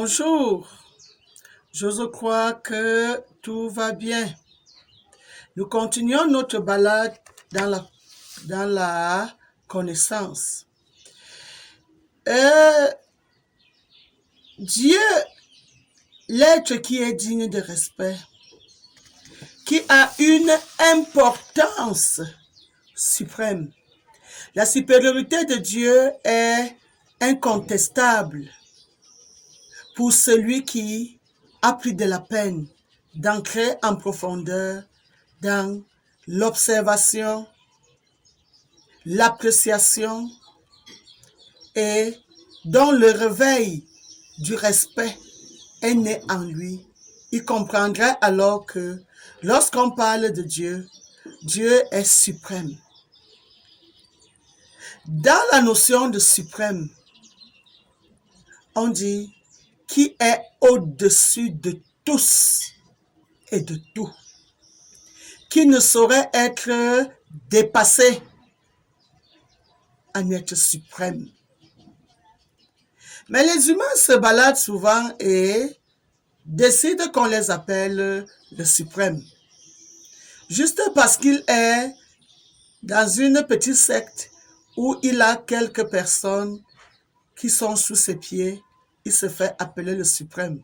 Bonjour, j'ose croire que tout va bien. Nous continuons notre balade dans la connaissance. Dieu, l'être qui est digne de respect, qui a une importance suprême. La supériorité de Dieu est incontestable pour celui qui a pris de la peine d'ancrer en profondeur dans l'observation, l'appréciation et dont le réveil du respect est né en lui. Il comprendrait alors que lorsqu'on parle de Dieu, Dieu est suprême. Dans la notion de suprême, on dit qui est au-dessus de tous et de tout, qui ne saurait être dépassé, un être suprême. Mais les humains se baladent souvent et décident qu'on les appelle le suprême. Juste parce qu'il est dans une petite secte où il a quelques personnes qui sont sous ses pieds, il se fait appeler le suprême.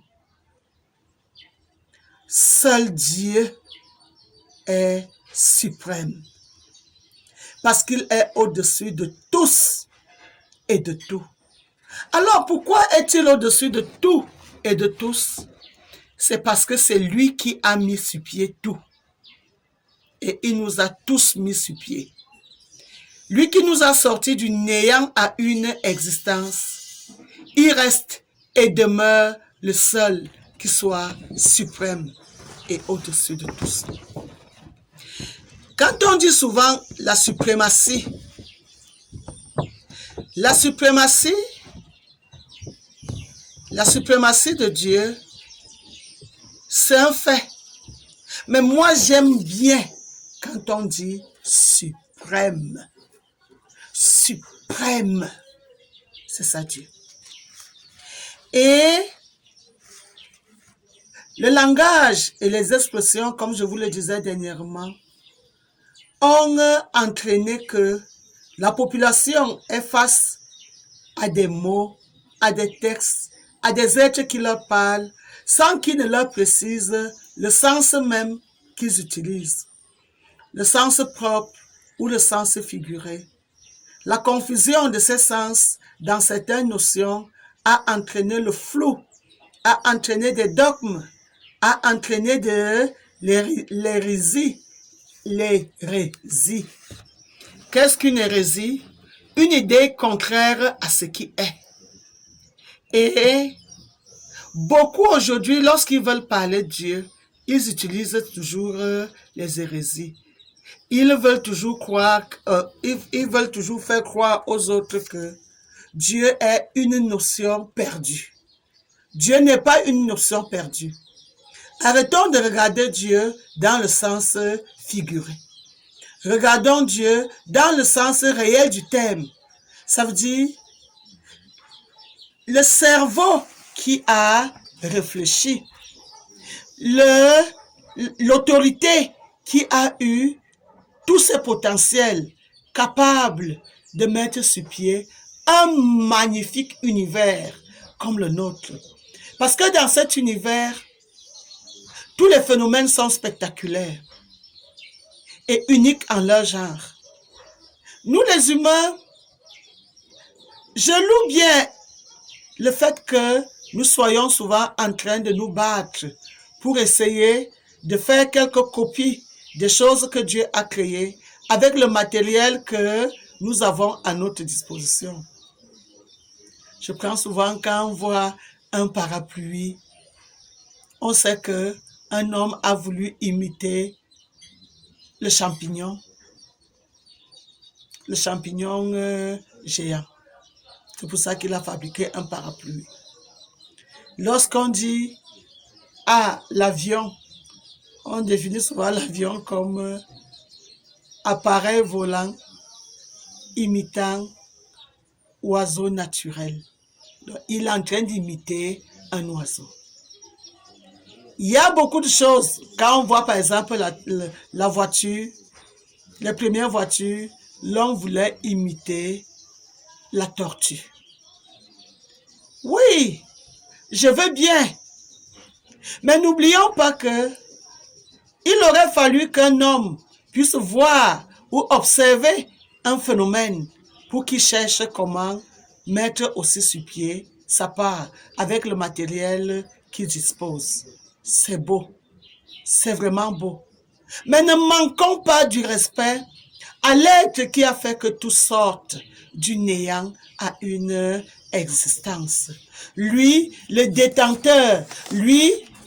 Seul Dieu est suprême parce qu'il est au-dessus de tous et de tout. Alors pourquoi est-il au-dessus de tout et de tous? C'est parce que c'est lui qui a mis sur pied tout. Et il nous a tous mis sur pied. Lui qui nous a sortis du néant à une existence, il reste et demeure le seul qui soit suprême et au-dessus de tous. Quand on dit souvent la suprématie de Dieu, c'est un fait. Mais moi, j'aime bien quand on dit suprême. Suprême. C'est ça Dieu. Et le langage et les expressions, comme je vous le disais dernièrement, ont entraîné que la population est face à des mots, à des textes, à des êtres qui leur parlent, sans qu'ils ne leur précisent le sens même qu'ils utilisent, le sens propre ou le sens figuré. La confusion de ces sens dans certaines notions a entraîné le flou, a entraîné des dogmes, a entraîné de l'hérésie. L'hérésie. Qu'est-ce qu'une hérésie? Une idée contraire à ce qui est. Et beaucoup aujourd'hui, lorsqu'ils veulent parler de Dieu, ils utilisent toujours les hérésies. Ils veulent toujours faire croire aux autres que Dieu est une notion perdue. Dieu n'est pas une notion perdue. Arrêtons de regarder Dieu dans le sens figuré. Regardons Dieu dans le sens réel du terme. Ça veut dire le cerveau qui a réfléchi, l'autorité qui a eu tous ses potentiels capables de mettre sur pied un magnifique univers comme le nôtre. Parce que dans cet univers, tous les phénomènes sont spectaculaires et uniques en leur genre. Nous les humains, je loue bien le fait que nous soyons souvent en train de nous battre pour essayer de faire quelques copies des choses que Dieu a créées avec le matériel que nous avons à notre disposition. Je prends souvent quand on voit un parapluie, on sait qu'un homme a voulu imiter le champignon géant. C'est pour ça qu'il a fabriqué un parapluie. Lorsqu'on dit l'avion, on définit souvent l'avion comme appareil volant imitant oiseau naturel. Donc, il est en train d'imiter un oiseau. Il y a beaucoup de choses. Quand on voit par exemple la voiture, les premières voitures, l'on voulait imiter la tortue. Oui, je veux bien. Mais n'oublions pas que il aurait fallu qu'un homme puisse voir ou observer un phénomène pour qu'il cherche comment mettre aussi sur pied sa part avec le matériel qu'il dispose. C'est beau, c'est vraiment beau. Mais ne manquons pas du respect à l'être qui a fait que tout sorte du néant à une existence. Lui, le détenteur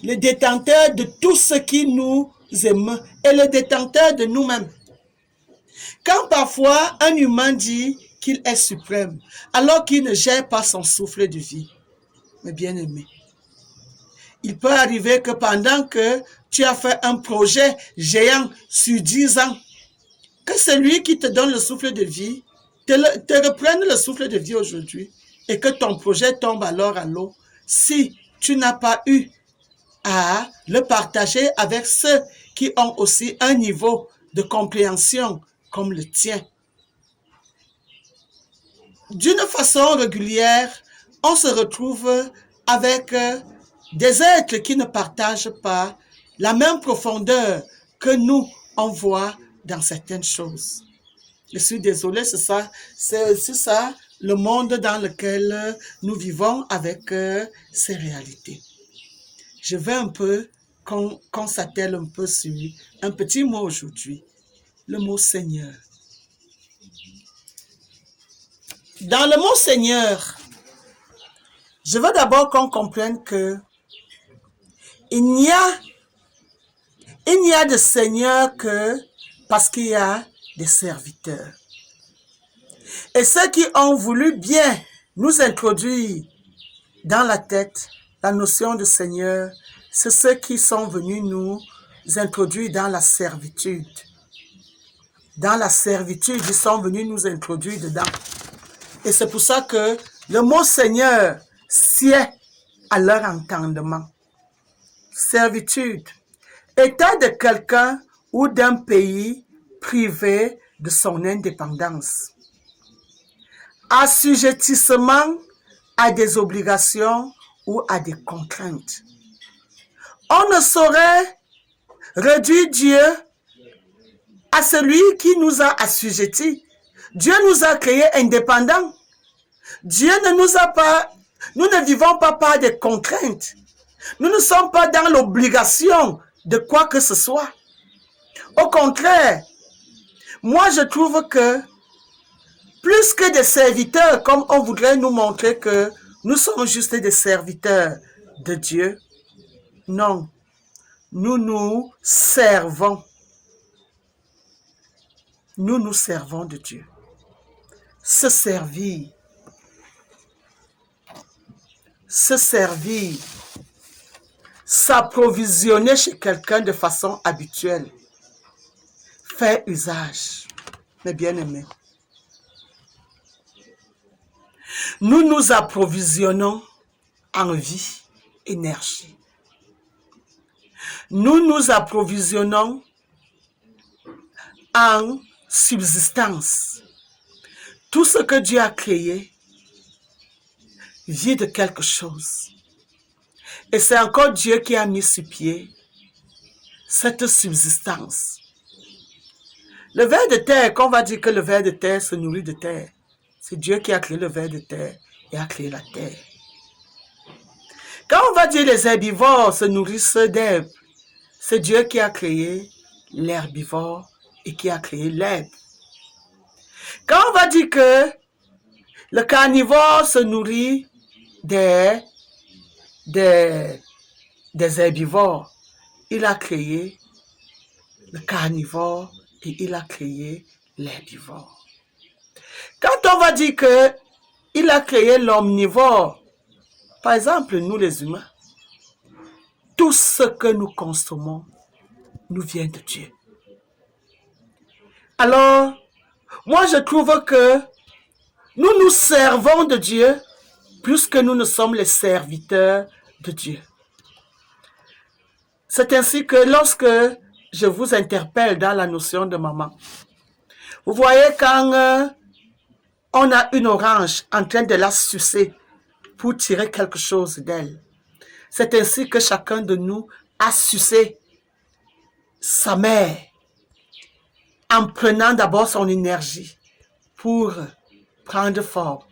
de tout ce qui nous aime et le détenteur de nous-mêmes. Quand parfois un humain dit qu'il est suprême, alors qu'il ne gère pas son souffle de vie, mes bien-aimés, il peut arriver que pendant que tu as fait un projet géant sur 10 ans, que celui qui te donne le souffle de vie te reprenne le souffle de vie aujourd'hui et que ton projet tombe alors à l'eau si tu n'as pas eu à le partager avec ceux qui ont aussi un niveau de compréhension comme le tien. D'une façon régulière, on se retrouve avec des êtres qui ne partagent pas la même profondeur que nous, on voit dans certaines choses. Je suis désolée, c'est ça le monde dans lequel nous vivons avec ces réalités. Je vais un peu qu'on s'attelle un peu sur un petit mot aujourd'hui, le mot Seigneur. Dans le mot Seigneur, je veux d'abord qu'on comprenne que il n'y a de Seigneur que parce qu'il y a des serviteurs. Et ceux qui ont voulu bien nous introduire dans la tête la notion de Seigneur, c'est ceux qui sont venus nous introduire dans la servitude. Dans la servitude, ils sont venus nous introduire dedans. Et c'est pour ça que le mot Seigneur sied à leur entendement. Servitude, état de quelqu'un ou d'un pays privé de son indépendance. Assujettissement à des obligations ou à des contraintes. On ne saurait réduire Dieu à celui qui nous a assujettis. Dieu nous a créés indépendants. Dieu ne nous a pas, nous ne vivons pas par des contraintes. Nous ne sommes pas dans l'obligation de quoi que ce soit. Au contraire, moi je trouve que plus que des serviteurs, comme on voudrait nous montrer que nous sommes juste des serviteurs de Dieu, non, nous nous servons. Nous nous servons de Dieu. Se servir, s'approvisionner chez quelqu'un de façon habituelle, faire usage, mes bien-aimés. Nous nous approvisionnons en vie, énergie. Nous nous approvisionnons en subsistance. Tout ce que Dieu a créé vient de quelque chose. Et c'est encore Dieu qui a mis sur pied cette subsistance. Le ver de terre, qu'on va dire que le ver de terre se nourrit de terre, c'est Dieu qui a créé le ver de terre et a créé la terre. Quand on va dire les herbivores se nourrissent d'herbe, c'est Dieu qui a créé l'herbivore et qui a créé l'herbe. Quand on va dire que le carnivore se nourrit des herbivores, il a créé le carnivore et il a créé l'herbivore. Quand on va dire que il a créé l'omnivore, par exemple nous les humains, tout ce que nous consommons nous vient de Dieu. Alors, moi je trouve que nous nous servons de Dieu plus que nous ne sommes les serviteurs de Dieu. C'est ainsi que lorsque je vous interpelle dans la notion de maman, vous voyez quand on a une orange en train de la sucer pour tirer quelque chose d'elle. C'est ainsi que chacun de nous a sucé sa mère en prenant d'abord son énergie pour prendre forme,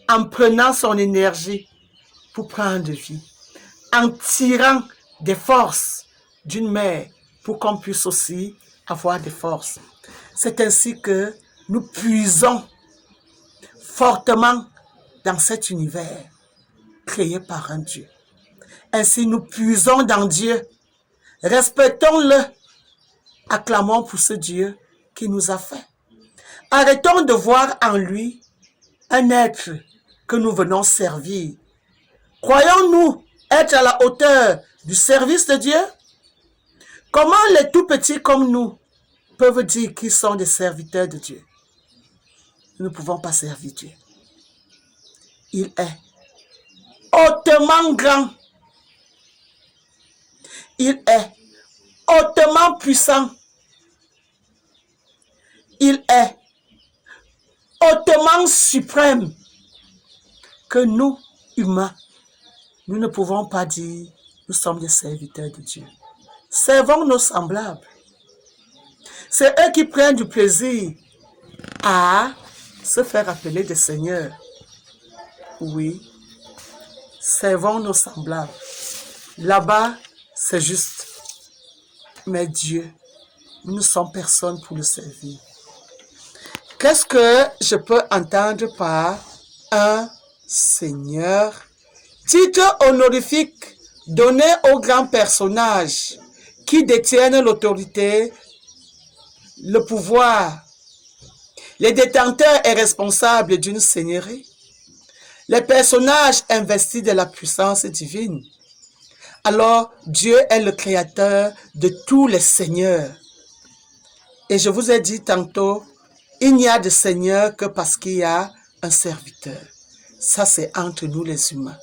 en prenant son énergie pour prendre vie, en tirant des forces d'une mère pour qu'on puisse aussi avoir des forces. C'est ainsi que nous puisons fortement dans cet univers créé par un Dieu. Ainsi, nous puisons dans Dieu. Respectons-le. Acclamons pour ce Dieu qui nous a fait. Arrêtons de voir en lui un être que nous venons servir. Croyons-nous être à la hauteur du service de Dieu? Comment les tout petits comme nous peuvent dire qu'ils sont des serviteurs de Dieu? Nous ne pouvons pas servir Dieu. Il est hautement grand. Il est hautement puissant. Il est hautement suprême que nous, humains, nous ne pouvons pas dire nous sommes des serviteurs de Dieu. Servons nos semblables. C'est eux qui prennent du plaisir à se faire appeler des seigneurs. Oui, servons nos semblables. Là-bas, c'est juste. Mais Dieu, nous ne sommes personne pour le servir. Qu'est-ce que je peux entendre par un Seigneur? Titre honorifique donné aux grands personnages qui détiennent l'autorité, le pouvoir, les détenteurs et responsables d'une seigneurie, les personnages investis de la puissance divine. Alors, Dieu est le créateur de tous les seigneurs. Et je vous ai dit tantôt, il n'y a de seigneur que parce qu'il y a un serviteur. Ça, c'est entre nous les humains.